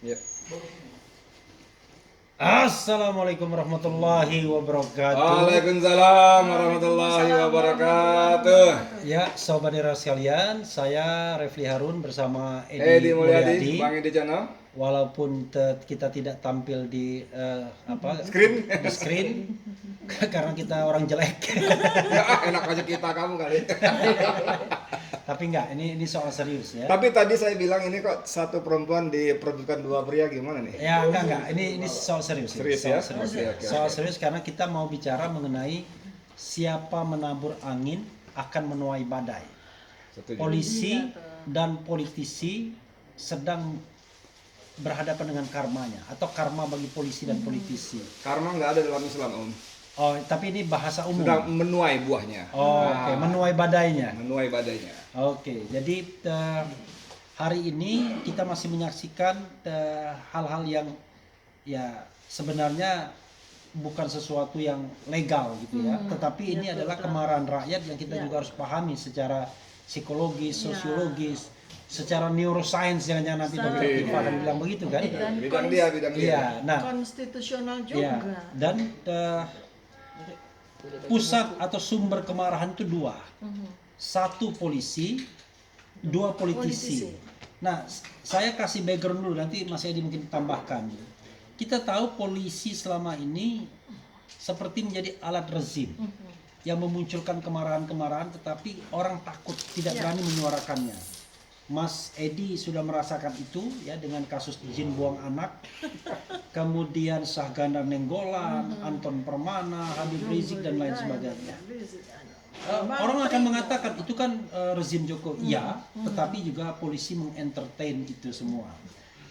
Ya. Assalamualaikum warahmatullahi wabarakatuh. Waalaikumsalam warahmatullahi wabarakatuh. Ya, sobat Nira sekalian, saya Refli Harun bersama Edi Edi Mulyadi, Mulyadi. Bang Edi Channel. Walaupun kita tidak tampil di Screen. di screen karena kita orang jelek. Ya, enak aja kita kamu kali. Tapi enggak, ini soal serius ya. Tapi tadi saya bilang ini kok satu perempuan diperebutkan dua pria gimana nih? Ya, enggak. Ini soal serius. Serius soal ya? serius. Oke. Soal serius karena kita mau bicara mengenai siapa menabur angin akan menuai badai. Setuju. Polisi dan politisi sedang berhadapan dengan karmanya atau karma bagi polisi dan politisi. Karma nggak ada dalam Islam, Om. Oh, tapi ini bahasa umum. Sudah menuai buahnya. Oh, oke, menuai badainya. Menuai badainya. Oke, jadi hari ini kita masih menyaksikan hal-hal yang ya sebenarnya bukan sesuatu yang legal gitu ya, tetapi ini adalah kemarahan rakyat yang kita juga harus pahami secara psikologis, sosiologis, secara neuroscience jangan nanti Dr. Tifa akan bilang begitu kan? Bidang dia. Iya, nah, konstitusional ya, juga. dan pusat atau sumber kemarahan itu dua, satu polisi, dua politisi. Nah, saya kasih background dulu, nanti Mas Edi mungkin tambahkan. Kita tahu polisi selama ini seperti menjadi alat rezim yang memunculkan kemarahan-kemarahan, tetapi orang takut, tidak berani menyuarakannya. Mas Edi sudah merasakan itu ya dengan kasus izin buang anak, kemudian Syahganda Nenggolan, Anton Permana, Habib Rizik dan lain sebagainya. Orang akan mengatakan itu kan rezim Jokowi, ya, tetapi juga polisi mengentertain itu semua.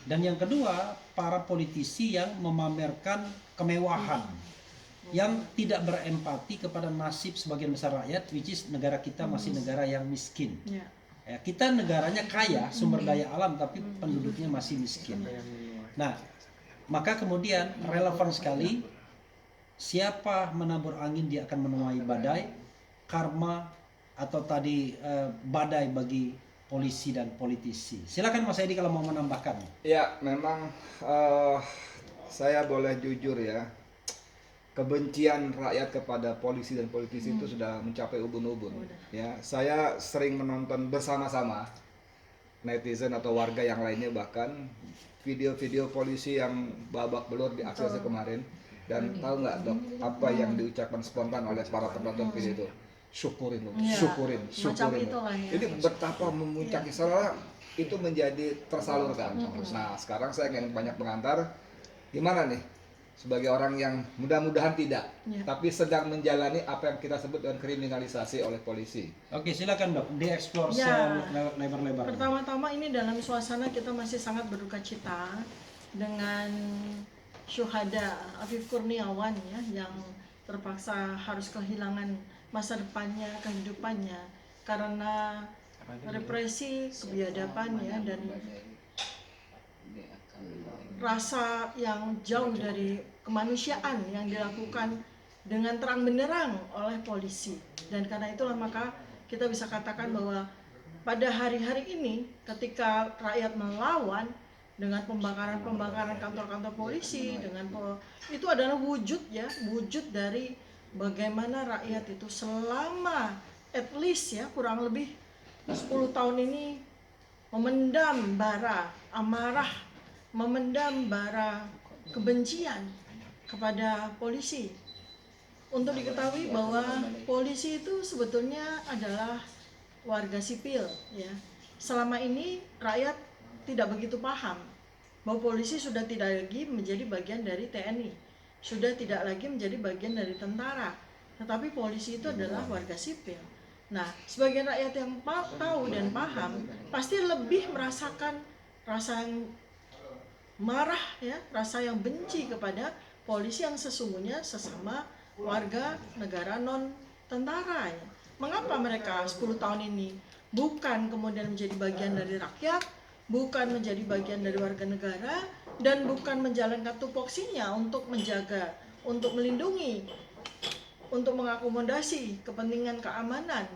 Dan yang kedua, para politisi yang memamerkan kemewahan, yang tidak berempati kepada nasib sebagian besar rakyat, which is negara kita masih negara yang miskin. Ya, kita negaranya kaya, sumber daya alam, tapi penduduknya masih miskin. Nah, maka kemudian relevan sekali, siapa menabur angin dia akan menuai badai, karma atau tadi badai bagi polisi dan politisi. Silakan Mas Edi kalau mau menambahkan. Ya, memang saya boleh jujur ya. Kebencian rakyat kepada polisi dan politisi itu sudah mencapai ubun-ubun. Ya, saya sering menonton bersama-sama netizen atau warga yang lainnya, bahkan video-video polisi yang babak belur diakses kemarin. Dan tahu nggak Dok, apa yang diucapkan spontan oleh para penonton video itu? Syukurin loh, syukurin loh. Ini betapa memuncaki, seolah itu menjadi tersalurkan. Nah, sekarang saya ingin banyak pengantar, gimana nih? Sebagai orang yang mudah-mudahan tidak, tapi sedang menjalani apa yang kita sebut dengan kriminalisasi oleh polisi. Oke, silakan Dok, dieksplor lebar-lebar. Pertama-tama ini dalam suasana kita masih sangat berduka cita dengan syuhada Afif Kurniawan ya, yang terpaksa harus kehilangan masa depannya, kehidupannya karena represi, kebiadaban ya, dan rasa yang jauh dari kemanusiaan yang dilakukan dengan terang benderang oleh polisi. Dan karena itulah maka kita bisa katakan bahwa pada hari-hari ini ketika rakyat melawan dengan pembakaran kantor-kantor polisi, itu adalah wujud dari bagaimana rakyat itu selama at least ya kurang lebih 10 tahun ini memendam bara amarah, memendam bara kebencian kepada polisi. Untuk diketahui bahwa polisi itu sebetulnya adalah warga sipil ya. Selama ini rakyat tidak begitu paham bahwa polisi sudah tidak lagi menjadi bagian dari TNI, sudah tidak lagi menjadi bagian dari tentara, tetapi polisi itu adalah warga sipil. Nah, sebagian rakyat yang tahu dan paham pasti lebih merasakan rasa yang marah ya, rasa yang benci kepada polisi yang sesungguhnya sesama warga negara non tentara ya. Mengapa mereka 10 tahun ini bukan kemudian menjadi bagian dari rakyat, bukan menjadi bagian dari warga negara, dan bukan menjalankan tupoksinya untuk menjaga, untuk melindungi, untuk mengakomodasi kepentingan keamanan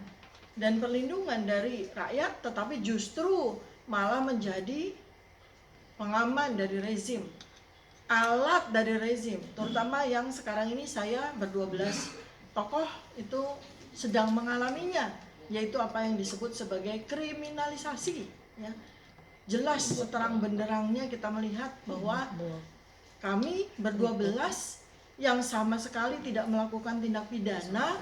dan perlindungan dari rakyat, tetapi justru malah menjadi pengaman dari rezim, alat dari rezim, terutama yang sekarang ini saya ber-12 tokoh itu sedang mengalaminya, yaitu apa yang disebut sebagai kriminalisasi, ya. Jelas seterang benderangnya kita melihat bahwa kami ber-12 yang sama sekali tidak melakukan tindak pidana,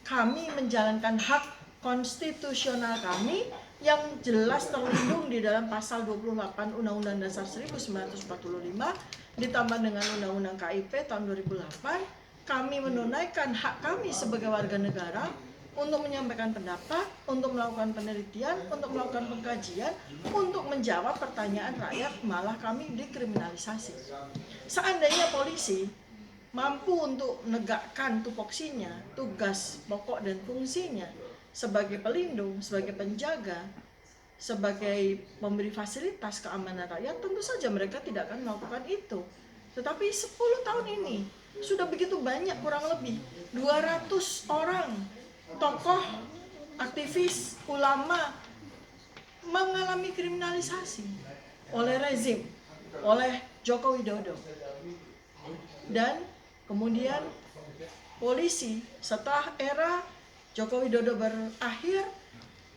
kami menjalankan hak konstitusional kami yang jelas terlindung di dalam pasal 28 Undang-Undang Dasar 1945 ditambah dengan Undang-Undang KIP tahun 2008. Kami menunaikan hak kami sebagai warga negara untuk menyampaikan pendapat, untuk melakukan penelitian, untuk melakukan pengkajian, untuk menjawab pertanyaan rakyat, malah kami dikriminalisasi. Seandainya polisi mampu untuk menegakkan tupoksinya, tugas pokok dan fungsinya sebagai pelindung, sebagai penjaga, sebagai memberi fasilitas keamanan rakyat, tentu saja mereka tidak akan melakukan itu. Tetapi 10 tahun ini sudah begitu banyak, kurang lebih 200 orang tokoh, aktivis, ulama mengalami kriminalisasi oleh rezim, oleh Joko Widodo. Dan kemudian polisi setelah era Joko Widodo berakhir,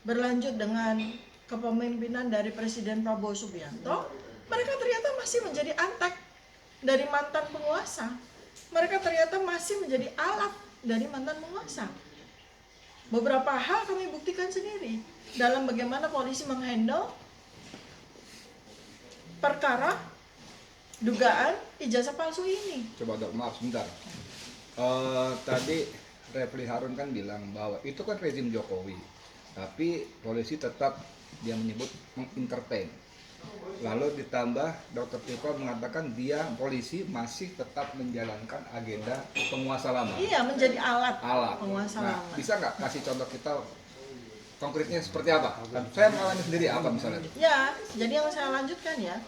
berlanjut dengan kepemimpinan dari Presiden Prabowo Subianto, mereka ternyata masih menjadi antek dari mantan penguasa. Mereka ternyata masih menjadi alat dari mantan penguasa. Beberapa hal kami buktikan sendiri dalam bagaimana polisi menghandle perkara dugaan ijazah palsu ini. Coba dok, maaf sebentar. Tadi Refli Harun kan bilang bahwa itu kan rezim Jokowi, tapi polisi tetap dia menyebut mengentertain. Lalu ditambah Dr. Tirta mengatakan polisi masih tetap menjalankan agenda penguasa lama. Iya, menjadi alat. Penguasa Nah, lama. bisa nggak kasih contoh kita konkretnya seperti apa? Dan saya mengalami sendiri apa misalnya? Ya, jadi yang saya lanjutkan ya.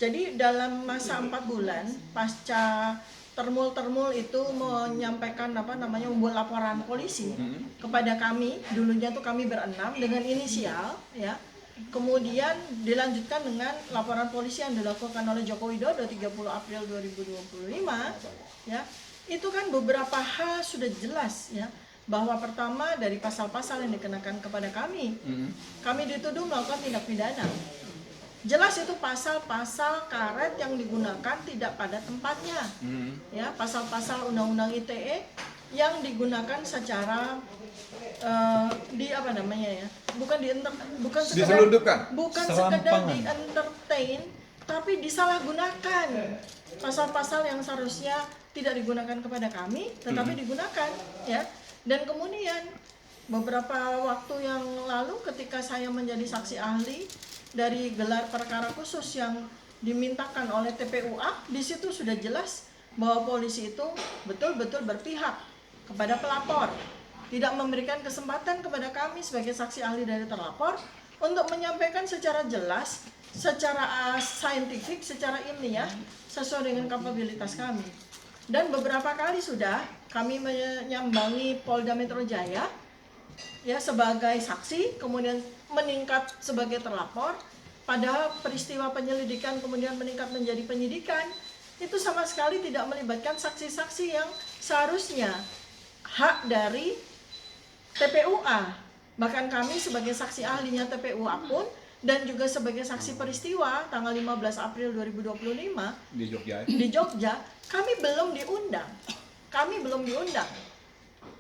Jadi dalam masa 4 bulan pasca termul itu menyampaikan membuat laporan polisi kepada kami, dulunya tuh kami berenam dengan inisial ya. Kemudian dilanjutkan dengan laporan polisi yang dilakukan oleh Joko Widodo 30 April 2025 ya. Itu kan beberapa hal sudah jelas ya, bahwa pertama dari pasal-pasal yang dikenakan kepada kami, kami dituduh melakukan tindak pidana. Jelas itu pasal-pasal karet yang digunakan tidak pada tempatnya. Ya, pasal-pasal Undang-Undang ITE yang digunakan secara bukan sekedar di entertain, tapi disalahgunakan. Pasal-pasal yang seharusnya tidak digunakan kepada kami tetapi digunakan ya. Dan kemudian beberapa waktu yang lalu ketika saya menjadi saksi ahli dari gelar perkara khusus yang dimintakan oleh TPUA, di situ sudah jelas bahwa polisi itu betul-betul berpihak kepada pelapor, tidak memberikan kesempatan kepada kami sebagai saksi ahli dari terlapor untuk menyampaikan secara jelas, secara saintifik, secara ilmiah sesuai dengan kapabilitas kami. Dan beberapa kali sudah kami menyambangi Polda Metro Jaya ya sebagai saksi, kemudian meningkat sebagai terlapor. Padahal peristiwa penyelidikan kemudian meningkat menjadi penyidikan, itu sama sekali tidak melibatkan saksi-saksi yang seharusnya hak dari TPUA. Bahkan kami sebagai saksi ahlinya TPUA pun dan juga sebagai saksi peristiwa tanggal 15 April 2025 di Jogja, kami belum diundang.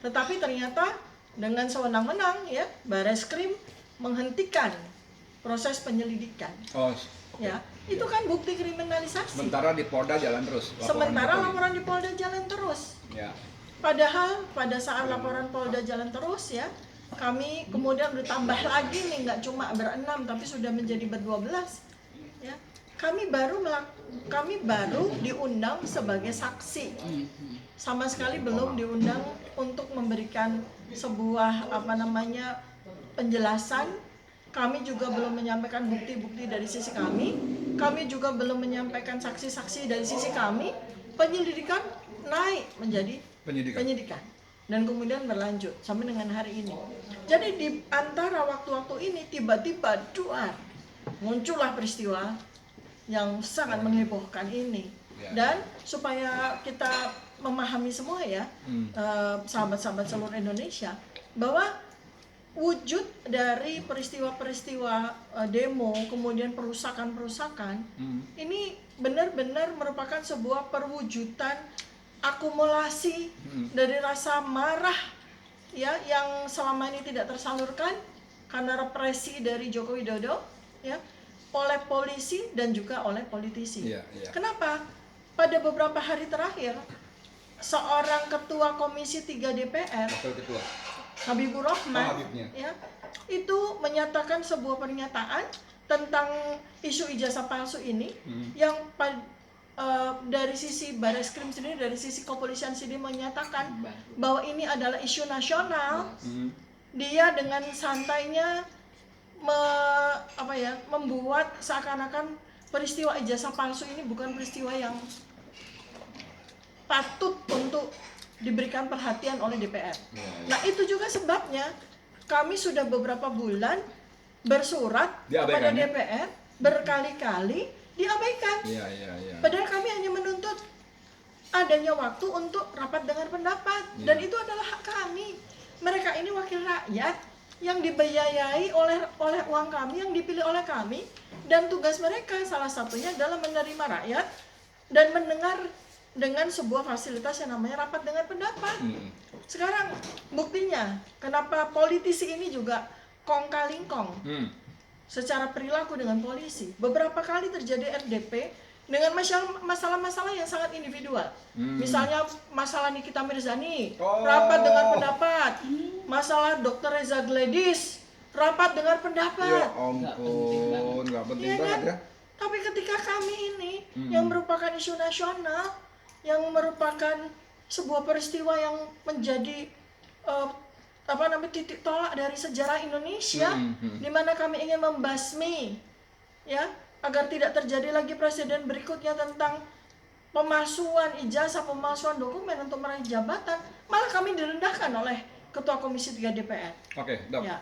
Tetapi ternyata dengan sewenang-wenang ya, Bareskrim menghentikan proses penyelidikan. Ya, itu kan bukti kriminalisasi. Sementara di Polda jalan terus. Laporan di Polda jalan terus. Ya. Padahal pada saat laporan Polda jalan terus ya, kami kemudian ditambah lagi nih, nggak cuma berenam tapi sudah menjadi ber-12 ya. Kami baru diundang sebagai saksi, sama sekali belum diundang untuk memberikan sebuah penjelasan. Kami juga belum menyampaikan bukti-bukti dari sisi kami juga belum menyampaikan saksi-saksi dari sisi kami. Penyelidikan naik menjadi penyidikan. Dan kemudian berlanjut sampai dengan hari ini. Jadi di antara waktu-waktu ini tiba-tiba muncullah peristiwa yang sangat menghebohkan ini. Ya. Dan supaya kita memahami semua ya, sahabat-sahabat seluruh Indonesia, bahwa wujud dari peristiwa-peristiwa demo, kemudian perusakan-perusakan, ini benar-benar merupakan sebuah perwujudan akumulasi dari rasa marah ya yang selama ini tidak tersalurkan karena represi dari Joko Widodo ya oleh polisi dan juga oleh politisi. Iya, iya. Kenapa? Pada beberapa hari terakhir seorang ketua Komisi 3 DPR, Wakil ketua. Habibur Rahman, Habibnya. ya, itu menyatakan sebuah pernyataan tentang isu ijazah palsu ini yang dari sisi Barreskrim sendiri, dari sisi kepolisian sendiri menyatakan bahwa ini adalah isu nasional. Dia dengan santainya membuat seakan-akan peristiwa ijazah palsu ini bukan peristiwa yang patut untuk diberikan perhatian oleh DPR. Nah, itu juga sebabnya kami sudah beberapa bulan bersurat kepada DPR berkali-kali diabaikan. Padahal kami hanya menuntut adanya waktu untuk rapat dengar pendapat dan itu adalah hak kami. Mereka ini wakil rakyat yang dibiayai oleh uang kami, yang dipilih oleh kami, dan tugas mereka salah satunya adalah menerima rakyat dan mendengar dengan sebuah fasilitas yang namanya rapat dengar pendapat. Sekarang buktinya kenapa politisi ini juga kong kaling kong secara perilaku dengan polisi. Beberapa kali terjadi RDP dengan masalah-masalah yang sangat individual. Misalnya masalah Nikita Mirzani, rapat dengar pendapat. Masalah Dr. Reza Gledis, rapat dengar pendapat. Ya ampun, nggak penting banget ya. Tapi ketika kami ini yang merupakan isu nasional, yang merupakan sebuah peristiwa yang menjadi titik tolak dari sejarah Indonesia, di mana kami ingin membasmi ya agar tidak terjadi lagi presiden berikutnya tentang pemalsuan ijazah, pemalsuan dokumen untuk meraih jabatan, malah kami direndahkan oleh Ketua Komisi 3 DPR. Oke, Dok. Ya.